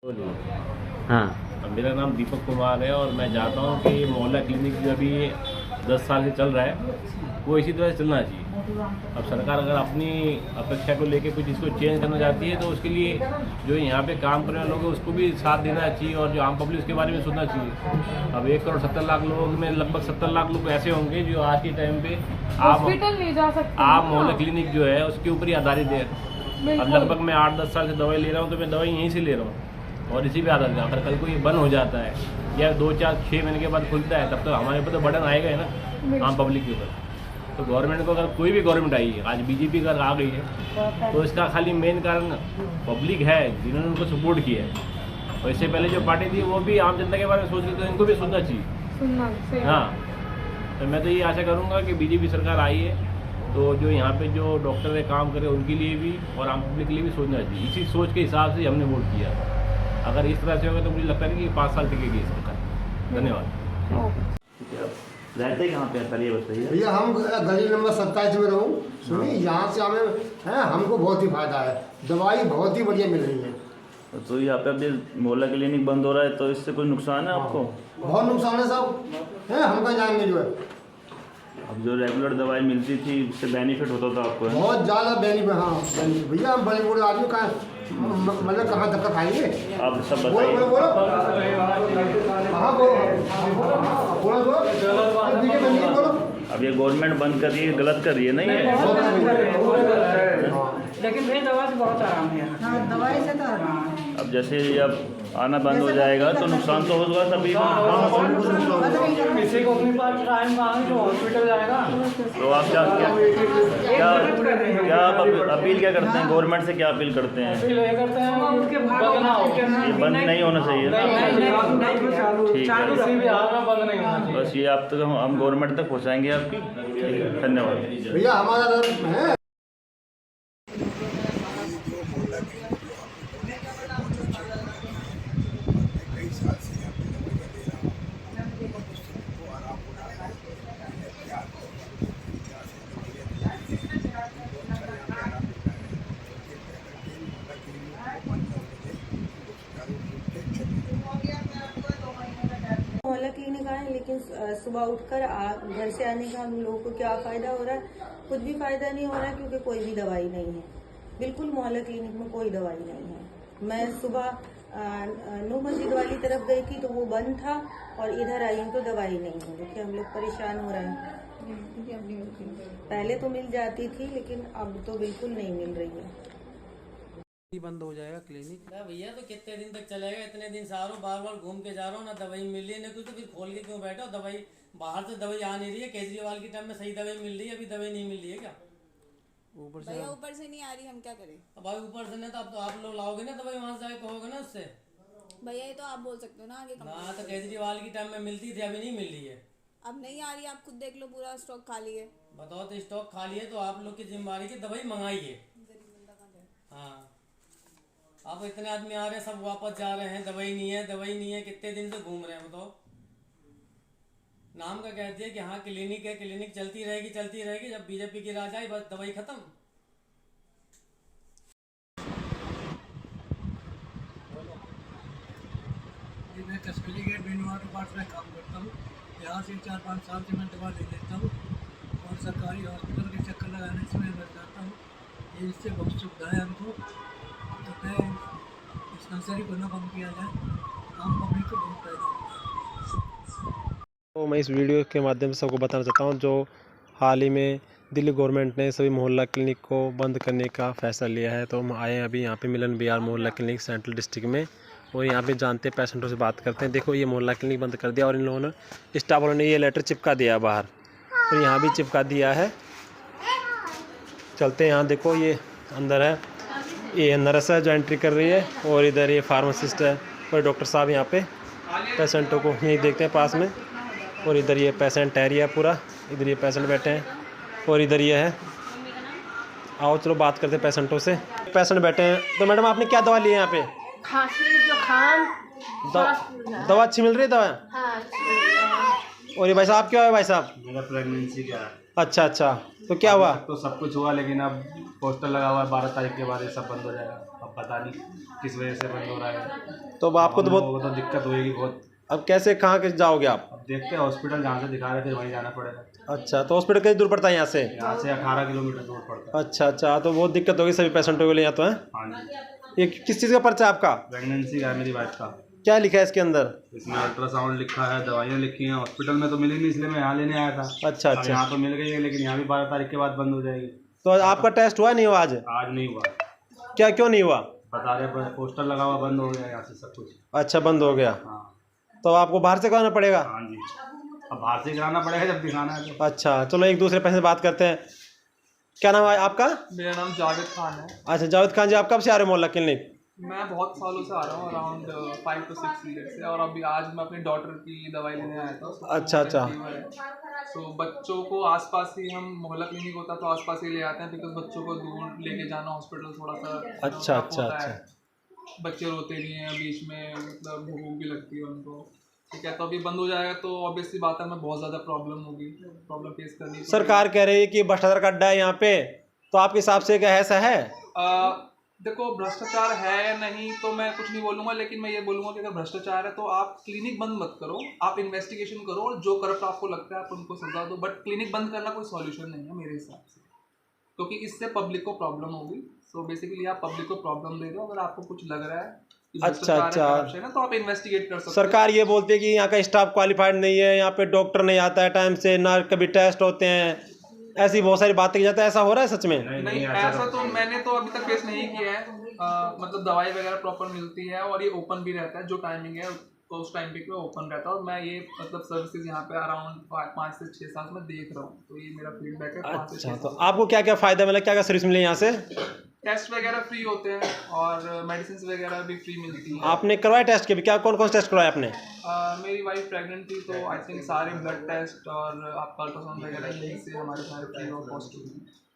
हाँ, मेरा नाम दीपक कुमार है और मैं चाहता हूँ कि मोहल्ला क्लिनिक जो अभी 10 साल से चल रहा है वो इसी तरह चलना चाहिए। अब सरकार अगर अपनी अपेक्षा को लेके कुछ इसको चेंज करना चाहती है तो उसके लिए जो यहाँ पे काम करने वाले लोग हैं उसको भी साथ देना चाहिए और जो आम पब्लिक उसके बारे में सोचना चाहिए। अब 1 करोड़ 70 लाख लोगों में लगभग 70 लाख लोग ऐसे होंगे जो आज के टाइम पे हॉस्पिटल नहीं जा सकते। आप मोहल्ला क्लिनिक जो है उसके ऊपर ही आधारित है। अब लगभग मैं 8-10 साल से दवाई ले रहा हूँ तो मैं दवाई यहीं से ले रहा हूँ और इसी पे आधारित है। अगर कल को ये बंद हो जाता है या 2-4-6 महीने के बाद खुलता है तब तो हमारे ऊपर तो बर्डन आएगा ही ना आम पब्लिक के ऊपर। तो गवर्नमेंट को अगर कोई भी गवर्नमेंट आई है, आज बीजेपी अगर आ गई है तो इसका खाली मेन कारण पब्लिक है जिन्होंने उनको सपोर्ट किया है। और इससे पहले जो पार्टी थी वो भी आम जनता के बारे में सोच रही थी, तो इनको भी सोचना चाहिए। हाँ, तो मैं तो ये आशा करूँगा कि बीजेपी सरकार आई है तो जो यहाँ पे जो डॉक्टर है काम करे उनके लिए भी और आम पब्लिक के लिए भी सोचना चाहिए। इसी सोच के हिसाब से हमने वोट किया। अगर इस तरह से होगा तो मुझे लगता है कि 5 साल टिकेगी सरकार। धन्यवाद। रहते कहाँ पे पहले ये बताइए। भैया हम गली नंबर 27 में रहूँ। सुनिए, यहाँ से हमें है हमको बहुत ही फायदा है, दवाई बहुत ही बढ़िया मिल रही है। तो यहाँ पे अभी मोहल्ला क्लिनिक बंद हो रहा है तो इससे कोई नुकसान है आपको? बहुत नुकसान है साहब, है हमका जाएंगे जो है। अब जो रेगुलर दवाई मिलती थी उससे बेनिफिट होता था आपको? बहुत ज़्यादा बेनिफिट। हाँ बेनिफिट भैया, हम बड़े बड़े आदमी कहाँ मतलब कहाँ तक खाएंगे? आप सब बोलो बताइए। बोलो बोलो। हाँ बोलो बोलो बोलो। अब ये गवर्नमेंट बंद कर रही है, गलत कर रही है, नहीं है? लेकिन भाई दवा से बहुत आराम है। हाँ, दवाई से तो अब जैसे ये अब आना बंद हो जाएगा तो नुकसान तो होगा सभी को। किसी को अपने पास टाइम कहाँ है जो हॉस्पिटल जाएगा। तो आप क्या अपील क्या करते हैं गवर्नमेंट से? क्या अपील करते हैं? ये बंद नहीं होना चाहिए। ठीक है, बस ये आप तक हम गवर्नमेंट तक पहुँचाएंगे आपकी। ठीक है, धन्यवाद भैया। हमारा है मोहल्ला क्लिनिक आए, लेकिन सुबह उठकर घर से आने का हम लोगों को क्या फ़ायदा हो रहा है? कुछ भी फ़ायदा नहीं हो रहा है क्योंकि कोई भी दवाई नहीं है। बिल्कुल मोहल्ला क्लिनिक में कोई दवाई नहीं है। मैं सुबह नू मस्जिद वाली तरफ गई थी तो वो बंद था और इधर आई हूँ तो दवाई नहीं है। देखिए हम लोग परेशान हो रहे हैं। पहले तो मिल जाती थी लेकिन अब तो बिल्कुल नहीं मिल रही है। बंद हो जाएगा क्लिनिक? भैया तो कितने दिन तक चलेगा? इतने दिन से आ रहा हूँ, बार बार घूम के जा रहा हूँ, ना दवाई मिल रही है ना कुछ। तो फिर खोल के क्यों बैठा? दवाई बाहर से दवाई आ नहीं रही है। केजरीवाल के टाइम में सही दवाई मिल रही है, अभी दवाई नहीं मिल रही है क्या? ऊपर से नहीं आ रही, हम क्या करें? अब भाई ऊपर से नहीं तो अब तो आप लोग लाओगे ना दवाई, वहां से जाके कहोगे ना उससे। भैया ये तो आप बोल सकते हो ना आगे। हाँ, तो केजरीवाल की टाइम में मिलती थी, अभी नहीं मिल रही है। अब नहीं आ रही, आप खुद देख लो, पूरा स्टॉक खाली है। बताओ, तो स्टॉक खाली है तो आप लोग की जिम्मेवारी की दवाई मंगाइए। हाँ, अब इतने आदमी आ रहे हैं, सब वापस जा रहे हैं, दवाई नहीं है, दवाई नहीं है, कितने दिन से घूम रहे हैं। बताओ, नाम का कहती है कि हाँ क्लिनिक है, क्लिनिक चलती रहेगी चलती रहेगी। जब बीजेपी की राज आई बस दवाई खत्म। मैं Kashmiri gate main water park में काम करता हूँ। यहाँ से 4-5 साल से मैं दवा ले लेता हूँ और सरकारी हॉस्पिटल के चक्कर लगाने से मैं बच जाता हूँ। ये इससे बहुत सुविधा है हमको। तो मैं डिस्पेंसरी को ना बंद किया जाए, आम पब्लिक को बहुत फायदा होता है। तो मैं इस वीडियो के माध्यम से सबको बताना चाहता हूँ जो हाल ही में दिल्ली गवर्नमेंट ने सभी मोहल्ला क्लिनिक को बंद करने का फैसला लिया है। तो हम आए हैं अभी यहाँ पे मिलन बिहार मोहल्ला क्लिनिक सेंट्रल डिस्ट्रिक्ट में और यहाँ पे जानते हैं, पेशेंटों से बात करते हैं। देखो, ये मोहल्ला क्लिनिक बंद कर दिया और इन लोगों ने, स्टाफ वालों ने ये लेटर चिपका दिया बाहर और यहाँ भी चिपका दिया है। चलते हैं, यहाँ देखो ये अंदर है, ये नर्स है जो एंट्री कर रही है और इधर ये फार्मासिस्ट है और डॉक्टर साहब यहाँ पे पेशेंटों को यहीं देखते हैं पास में। और इधर ये पेशेंट एरिया पूरा, इधर ये पेशेंट बैठे हैं और इधर ये है। आओ चलो बात करते हैं पेशेंटों से। पेशेंट बैठे हैं। तो मैडम आपने क्या दवा ली है यहाँ पे? खांसी जुकाम। दवा अच्छी मिल रही है? दवा और ये भाई साहब क्या है? भाई साहब मेरा प्रेगनेंसी का है। अच्छा, तो क्या हुआ? तो सब कुछ हुआ लेकिन अब पोस्टर लगा हुआ है 12 तारीख के बाद ये सब बंद हो जाएगा। अब पता नहीं किस वजह से बंद हो रहा है। तो अब आपको तो हम लोगों बहुत को तो दिक्कत होएगी बहुत। अब कैसे कहाँ के जाओगे आप? अब देखते हैं हॉस्पिटल जहाँ से दिखा रहे थे वहीं जाना पड़ेगा। अच्छा, तो हॉस्पिटल कितनी दूर पड़ता है यहाँ से? यहाँ से 18 किलोमीटर दूर पड़ता है। अच्छा, तो बहुत दिक्कत होगी सभी पेशेंटों के लिए यहाँ तो है। हाँ जी। ये किस चीज़ का पर्चा है आपका? प्रेगनेंसी का है मेरी वाइफ का। क्या लिखा है इसके अंदर? इसमें अल्ट्रासाउंड लिखा है, दवाइयाँ लिखी हैं। हॉस्पिटल में तो मिली नहीं इसलिए मैं यहाँ लेने आया था। अच्छा। अब यहाँ तो मिल गई है लेकिन यहाँ भी 12 तारीख के बाद बंद हो जाएगी। तो आपका टेस्ट हुआ नहीं हुआ आज? आज नहीं हुआ। क्या क्यों नहीं हुआ? बता रहे पोस्टर लगा हुआ बंद हो गया यहाँ से सब कुछ। अच्छा, बंद हो गया। हाँ। तो आपको बाहर से कराना पड़ेगा? हाँ जी, अब बाहर से कराना पड़ेगा जब दिखाना है तो। अच्छा, चलो एक दूसरे पैसे बात करते हैं। क्या नाम है आपका? मेरा नाम जावेद खान है। अच्छा, जावेद खान जी, आप कब से आ रहे हो मोहल्ला क्लिनिक? मैं बहुत सालों से आ रहा हूँ, अराउंड 5 to 6 ईयर्स से। और अभी आज मैं अपनी डॉटर की दवाई लेने आया था। अच्छा। तो बच्चों को आसपास ही, हम मोहल्ला क्लिनिक होता है तो आसपास ही ले आते हैं, बिकॉज बच्चों को दूर लेके जाना हॉस्पिटल थोड़ा सा अच्छा। बच्चे रोते नहीं हैं बीच में, मतलब भूख भी लगती है उनको। ठीक है, तो अभी बंद हो जाएगा तो ऑब्वियसली बात है, मैं बहुत ज़्यादा प्रॉब्लम फेस करनी। सरकार कह रही है कि भ्रष्टाचार का अड्डा है यहाँ पे, तो आपके हिसाब से क्या ऐसा है? देखो, भ्रष्टाचार है या नहीं तो मैं कुछ नहीं बोलूँगा, लेकिन मैं ये बोलूँगा कि अगर भ्रष्टाचार है तो आप क्लिनिक बंद मत करो, आप इन्वेस्टिगेशन करो और जो करप्ट आपको लगता है आप उनको सजा दो। बट क्लिनिक बंद करना कोई सॉल्यूशन नहीं है मेरे हिसाब से, क्योंकि इससे पब्लिक को प्रॉब्लम होगी। सो बेसिकली आप पब्लिक को प्रॉब्लम दे दो। अगर आपको कुछ लग रहा है अच्छा, तो आप इन्वेस्टिगेट कर सकते हो। सरकार ये बोलती है कि यहाँ का स्टाफ क्वालिफाइड नहीं है, यहाँ पे डॉक्टर नहीं आता है टाइम से, ना कभी टेस्ट होते हैं, ऐसी बहुत सारी बातें की जाता है। ऐसा हो रहा है सच में? नहीं, ऐसा तो मैंने तो अभी तक फेस नहीं किया है। मतलब दवाई वगैरह प्रॉपर मिलती है और ये ओपन भी रहता है, जो टाइमिंग है तो उस टाइम पे ओपन रहता है। और मैं ये मतलब सर्विसेज यहाँ पे अराउंड 5 से 6 साल में देख रहा हूँ, तो ये मेरा फीडबैक है। अच्छा, तो आपको क्या क्या फायदा मिला, क्या क्या सर्विस मिली यहाँ से? टेस्ट वगैरह फ्री होते हैं और मेडिसिन वगैरह भी फ्री मिलती है। आपने करवाया टेस्ट के भी? क्या कौन कौन से टेस्ट करवाए आपने? मेरी वाइफ प्रेग्नेंट थी तो आई थिंक सारे ब्लड टेस्ट और आपका अल्ट्रासाउंड वगैरह यहीं से हमारे सारे फ्री और पॉजिटिव।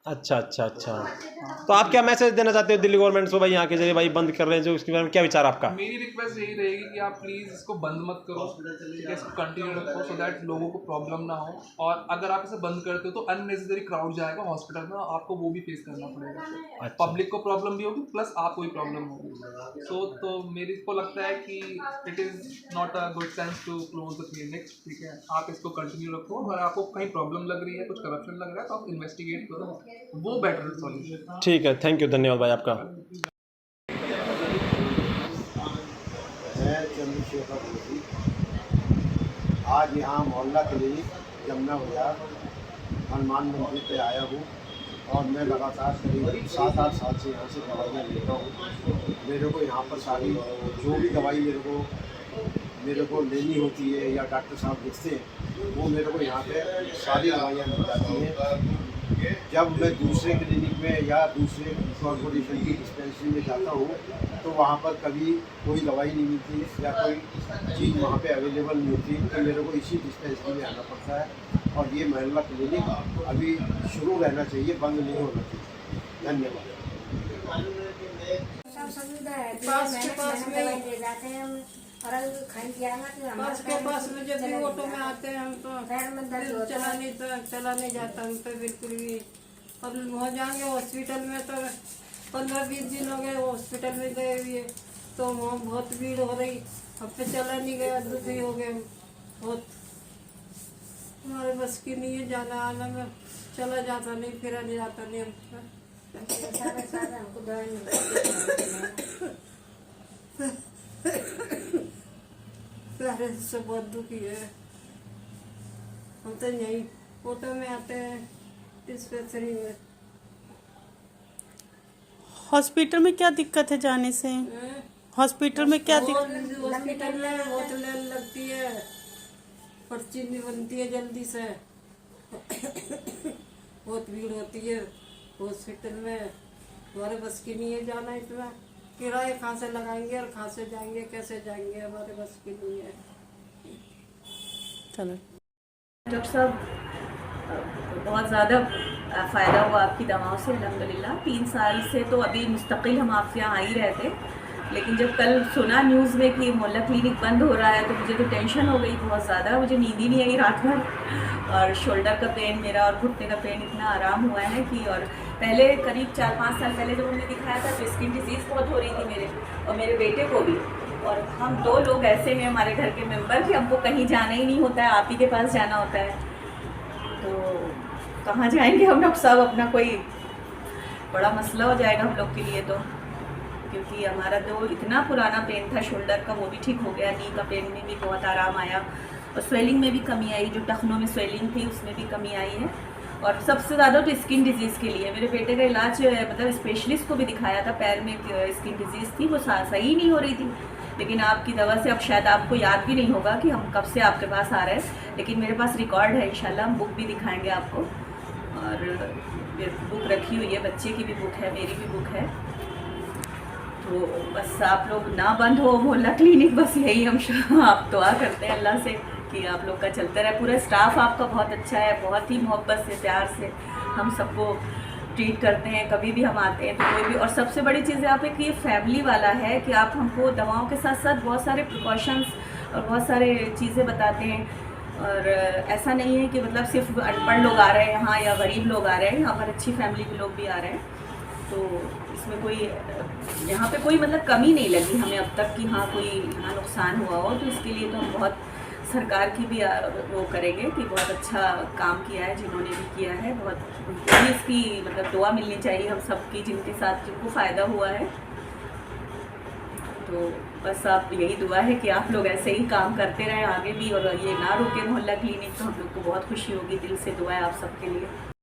अच्छा। तो आप क्या मैसेज देना चाहते हो दिल्ली गवर्नमेंट को, भाई यहाँ के जरिए भाई बंद कर रहे हैं जो, उसके बारे में क्या विचार आपका? मेरी रिक्वेस्ट यही रहेगी कि आप प्लीज़ इसको बंद मत करो, ठीक है, इसको कंटिन्यू रखो सो दैट लोगों को प्रॉब्लम ना हो। और अगर आप इसे बंद करते हो तो अननेसेसरी क्राउड जाएगा हॉस्पिटल में, आपको वो भी फेस करना पड़ेगा। पब्लिक को प्रॉब्लम भी होगी प्लस आपको भी प्रॉब्लम होगी। तो मेरे को लगता है कि it is not a good sense to close the clinic, ठीक है। आप इसको कंटिन्यू रखो। अगर आपको कहीं प्रॉब्लम लग रही है, कुछ करप्शन लग रहा है तो आप इन्वेस्टिगेट करो, वो बेटर सॉल्यूशन। ठीक है, थैंक यू, धन्यवाद भाई आपका। मैं चंद्रशेखर जोशी आज यहाँ मोहल्ला क्लिनिक जमुना बाजार हनुमान मंदिर पे आया हूँ और मैं लगातार करीब 7-8 साल से यहाँ से दवाइयाँ लेता हूँ। मेरे को यहाँ पर सारी जो भी दवाई मेरे को लेनी होती है या डॉक्टर साहब लिखते हैं वो मेरे को यहाँ पे सारी दवाइयाँ मिल जाती हैं। जब मैं दूसरे क्लिनिक में या दूसरे कॉर्पोरेशन की डिस्पेंसरी में जाता हूँ तो वहाँ पर कभी कोई दवाई नहीं मिलती या कोई चीज़ वहाँ पे अवेलेबल नहीं होती, तो मेरे को इसी डिस्पेंसरी में आना पड़ता है। और ये मोहल्ला क्लिनिक अभी शुरू रहना चाहिए, बंद नहीं होना चाहिए। धन्यवाद। पास के पास में जब भी ऑटो में आते हैं हम तो चला नहीं जाता हम तो बिल्कुल भी। और वहाँ जाएंगे हॉस्पिटल में तो 15-20 दिन हो गए हॉस्पिटल में गए हुए, तो वहाँ बहुत भीड़ हो रही, अब पे चला नहीं गया, दुखी हो गए बहुत। हमारे बस की नहीं है जाना आना में, चला जाता नहीं, फिरा नहीं जाता नहीं हमको पहले से बहुत दुखी है। हम तो यही ऑटो में आते हैं डिस्पेंसरी में। हॉस्पिटल में क्या दिक्कत है जाने से? हॉस्पिटल में क्या दिक्कत? हॉस्पिटल में बहुत लाइन लगती है, पर्ची नहीं बनती है जल्दी से, बहुत भीड़ होती है हॉस्पिटल में। हमारे बस की नहीं है जाना, इतना किराए कहाँ से लगाएंगे और कहाँ से जाएंगे, कैसे जाएंगे, हमारे बस की नहीं है। चलो डॉक्टर साहब, बहुत ज़्यादा फ़ायदा हुआ आपकी दवाओं से अल्हम्दुलिल्लाह। 3 साल से तो अभी मुस्तकिल हम आपके यहाँ आ ही रहे थे, लेकिन जब कल सुना न्यूज़ में कि मोहल्ला क्लिनिक बंद हो रहा है तो मुझे तो टेंशन हो गई बहुत ज़्यादा। मुझे नींद ही नहीं आई रात भर, और शोल्डर का पेन मेरा और घुटने का पेन इतना आराम हुआ है कि, और पहले करीब 4-5 साल पहले जब हमने दिखाया था तो स्किन डिजीज़ बहुत हो रही थी मेरे और मेरे बेटे को भी। और हम 2 लोग ऐसे हैं हमारे घर के मेंबर कि हमको कहीं जाना ही नहीं होता है, आप ही के पास जाना होता है। तो कहाँ जाएंगे हम लोग, सब अपना कोई बड़ा मसला हो जाएगा हम लोग के लिए तो, क्योंकि हमारा जो इतना पुराना पेन था शोल्डर का वो भी ठीक हो गया, नी का पेन में भी बहुत आराम आया और स्वेलिंग में भी कमी आई, जो टखनों में स्वेलिंग थी उसमें भी कमी आई है। और सबसे ज़्यादा तो स्किन डिजीज़ के लिए मेरे बेटे का इलाज मतलब स्पेशलिस्ट को भी दिखाया था, पैर में स्किन डिजीज़ थी वो सही नहीं हो रही थी, लेकिन आपकी दवा से अब शायद आपको याद भी नहीं होगा कि हम कब से आपके पास आ रहे हैं, लेकिन मेरे पास रिकॉर्ड है, इंशाल्लाह हम बुक भी दिखाएंगे आपको। और बुक रखी हुई है, बच्चे की भी बुक है, मेरी भी बुक है। तो बस आप लोग ना बंद हो मोहल्ला क्लिनिक, बस यही हम आप दुआ करते हैं अल्लाह से कि आप लोग का चलते रहे। पूरा स्टाफ आपका बहुत अच्छा है, बहुत ही मोहब्बत से प्यार से हम सबको ट्रीट करते हैं, कभी भी हम आते हैं तो कोई भी। और सबसे बड़ी चीज़ यहाँ पे कि ये फैमिली वाला है कि आप हमको दवाओं के साथ साथ बहुत सारे प्रिकॉशंस और बहुत सारे चीज़ें बताते हैं। और ऐसा नहीं है कि मतलब सिर्फ अनपढ़ लोग आ रहे हैं यहाँ या गरीब लोग आ रहे हैं, यहाँ पर अच्छी फैमिली के लोग भी आ रहे हैं। तो इसमें कोई यहाँ पे कोई मतलब कमी नहीं लगी हमें अब तक कि हाँ कोई यहाँ नुकसान हुआ हो। तो इसके लिए तो हम बहुत सरकार की भी वो करेंगे कि बहुत अच्छा काम किया है जिन्होंने भी किया है, बहुत उनको भी इसकी मतलब दुआ मिलनी चाहिए हम सबकी जिनके साथ जिनको फ़ायदा हुआ है। तो बस आप यही दुआ है कि आप लोग ऐसे ही काम करते रहें आगे भी और ये ना रुके मोहल्ला क्लिनिक, तो हम लोग को बहुत खुशी होगी, दिल से दुआ है आप सबके लिए।